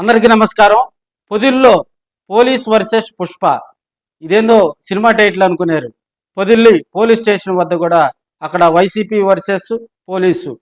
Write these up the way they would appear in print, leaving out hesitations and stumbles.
అందరికీ నమస్కారం. పొదిల్లో police versus Pushpa ఇదేందో సినిమా టైటిల్ అనుకున్నారు. పొదిల్లి పోలీస్ స్టేషన్ వద్ద కూడా అక్కడ వైసీపీ వర్సెస్ పోలీసు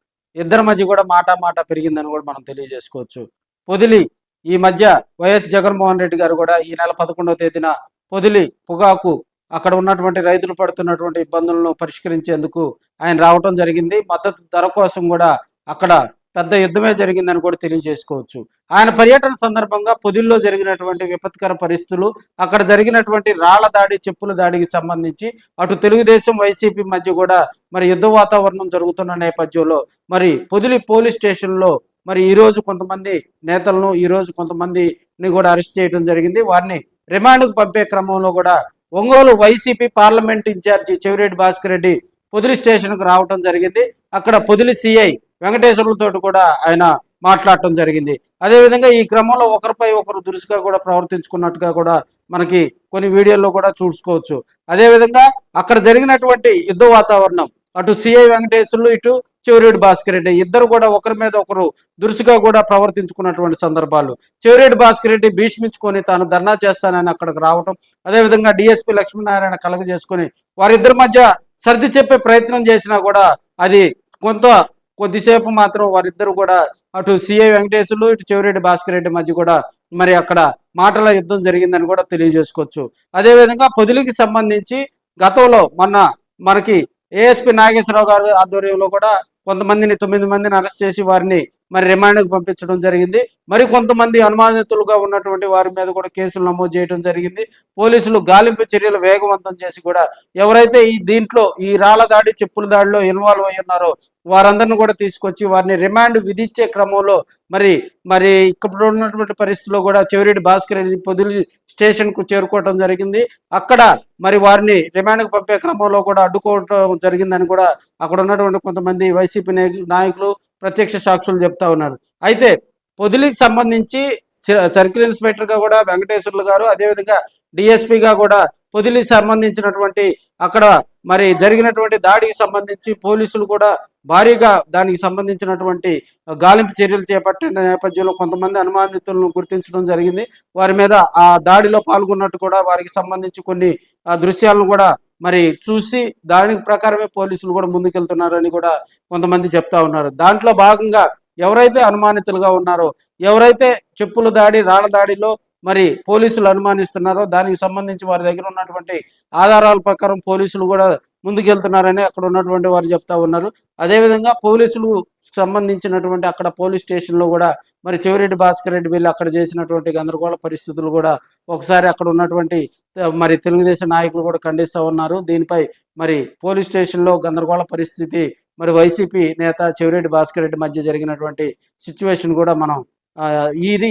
ఇద్దరి మధ్య కూడా మాట పెరిగిందని కూడా మనం తెలియజేసుకోవచ్చు. పొదిలి ఈ మధ్య వైఎస్ జగన్మోహన్ రెడ్డి గారు కూడా ఈ నెల 11వ తేదీన పొదిలి పొగాకు అక్కడ ఉన్నటువంటి రైతులు పడుతున్నటువంటి ఇబ్బందులను పరిష్కరించేందుకు ఆయన రావటం జరిగింది. మద్దతు ధర కోసం కూడా అక్కడ పెద్ద యుద్ధమే జరిగిందని కూడా తెలియజేసుకోవచ్చు. ఆయన పర్యటన సందర్భంగా పొదిల్లో జరిగినటువంటి విపత్కర పరిస్థితులు, అక్కడ జరిగినటువంటి రాళ్ల దాడి, చెప్పుల దాడికి సంబంధించి అటు తెలుగుదేశం వైసీపీ మధ్య కూడా మరి యుద్ధ వాతావరణం జరుగుతున్న నేపథ్యంలో మరి పొదిలి పోలీస్ స్టేషన్లో మరి ఈ రోజు కొంతమంది నేతలను, ఈ రోజు కొంతమందిని కూడా అరెస్ట్ చేయడం జరిగింది. వారిని రిమాండ్కు పంపే క్రమంలో కూడా ఒంగోలు వైసీపీ పార్లమెంట్ ఇన్ఛార్జి చెవిరెడ్డి భాస్కర్ రెడ్డి పొదిలి స్టేషన్కు రావడం జరిగింది. అక్కడ పొదిలి సిఐ వెంకటేశ్వర్లతో కూడా ఆయన మాట్లాడటం జరిగింది. అదేవిధంగా ఈ క్రమంలో ఒకరిపై ఒకరు దురుసుగా కూడా ప్రవర్తించుకున్నట్టుగా కూడా మనకి కొన్ని వీడియోల్లో కూడా చూసుకోవచ్చు. అదేవిధంగా అక్కడ జరిగినటువంటి యుద్ధ వాతావరణం అటు సిఐ వెంకటేశ్వర్లు, ఇటు చెవిరెడ్డి భాస్కర్ రెడ్డి ఇద్దరు కూడా ఒకరి మీద ఒకరు దురుసుగా కూడా ప్రవర్తించుకున్నటువంటి సందర్భాలు. చెవిరెడ్డి భాస్కర్ రెడ్డి భీష్మించుకొని తాను ధర్నా చేస్తానని అక్కడికి రావటం, అదేవిధంగా డిఎస్పీ లక్ష్మీనారాయణ కలగజేసుకొని వారిద్దరి మధ్య సర్ది చెప్పే ప్రయత్నం చేసినా కూడా అది కొద్దిసేపు మాత్రం వారిద్దరు కూడా అటు సిఐ వెంకటేశ్వర్లు, ఇటు చెవిరెడ్డి భాస్కర్ రెడ్డి మధ్య కూడా మరి అక్కడ మాటల యుద్ధం జరిగిందని కూడా తెలియజేసుకోవచ్చు. అదేవిధంగా పొదిలికి సంబంధించి గతంలో మనకి ఏఎస్పీ నాగేశ్వరరావు గారు ఆధ్వర్యంలో కూడా 9 మందిని అరెస్ట్ చేసి వారిని మరి రిమాండ్కు పంపించడం జరిగింది. మరి కొంతమంది అనుమానితులుగా ఉన్నటువంటి వారి మీద కూడా కేసులు నమోదు చేయడం జరిగింది. పోలీసులు గాలింపు చర్యలు వేగవంతం చేసి కూడా ఎవరైతే దీంట్లో ఈ రాళ్ల దాడి, చెప్పుల దాడిలో ఇన్వాల్వ్ అయి ఉన్నారో వారందరిని కూడా తీసుకొచ్చి వారిని రిమాండ్ విధించే క్రమంలో మరి ఇక్కడ ఉన్నటువంటి పరిస్థితుల్లో కూడా చెవిరెడ్డి భాస్కర్ రెడ్డి పొదిలి స్టేషన్కు చేరుకోవడం జరిగింది. అక్కడ మరి వారిని రిమాండ్కు పంపే క్రమంలో కూడా అడ్డుకోవడం జరిగిందని కూడా అక్కడ ఉన్నటువంటి కొంతమంది వైసీపీ నాయకులు, ప్రత్యక్ష సాక్షులు చెప్తా ఉన్నారు. అయితే పొదిలికి సంబంధించి సర్కిల్ ఇన్స్పెక్టర్గా కూడా వెంకటేశ్వర్లు గారు, అదేవిధంగా డిఎస్పీగా కూడా పొదిలికి సంబంధించినటువంటి అక్కడ మరి జరిగినటువంటి దాడికి సంబంధించి పోలీసులు కూడా భారీగా దానికి సంబంధించినటువంటి గాలింపు చర్యలు చేపట్టిన నేపథ్యంలో కొంతమంది అనుమానితులను గుర్తించడం జరిగింది. వారి మీద ఆ దాడిలో పాల్గొన్నట్టు కూడా వారికి సంబంధించి కొన్ని దృశ్యాలను కూడా మరి చూసి దానికి ప్రకారమే పోలీసులు కూడా ముందుకెళ్తున్నారని కూడా కొంతమంది చెప్తా ఉన్నారు. దాంట్లో భాగంగా ఎవరైతే అనుమానితులుగా ఉన్నారో, ఎవరైతే చెప్పుల దాడి, రాళ్ల దాడిలో మరి పోలీసులు అనుమానిస్తున్నారో దానికి సంబంధించి వారి దగ్గర ఉన్నటువంటి ఆధారాల ప్రకారం పోలీసులు కూడా ముందుకెళ్తున్నారని అక్కడ ఉన్నటువంటి వారు చెప్తా ఉన్నారు. అదేవిధంగా పోలీసులు సంబంధించినటువంటి అక్కడ పోలీస్ స్టేషన్లో కూడా మరి చెవిరెడ్డి భాస్కర్ రెడ్డి వీళ్ళు అక్కడ చేసినటువంటి గందరగోళ పరిస్థితులు కూడా ఒకసారి అక్కడ ఉన్నటువంటి మరి తెలుగుదేశం నాయకులు కూడా ఖండిస్తూ ఉన్నారు. దీనిపై మరి పోలీస్ స్టేషన్లో గందరగోళ పరిస్థితి, మరి వైసీపీ నేత చెవిరెడ్డి భాస్కర్ రెడ్డి మధ్య జరిగినటువంటి సిచ్యువేషన్ కూడా మనం ఇది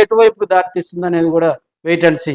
ఎటువైపుకు దారితీస్తుంది అనేది కూడా వెయిట్ అండ్ సీ.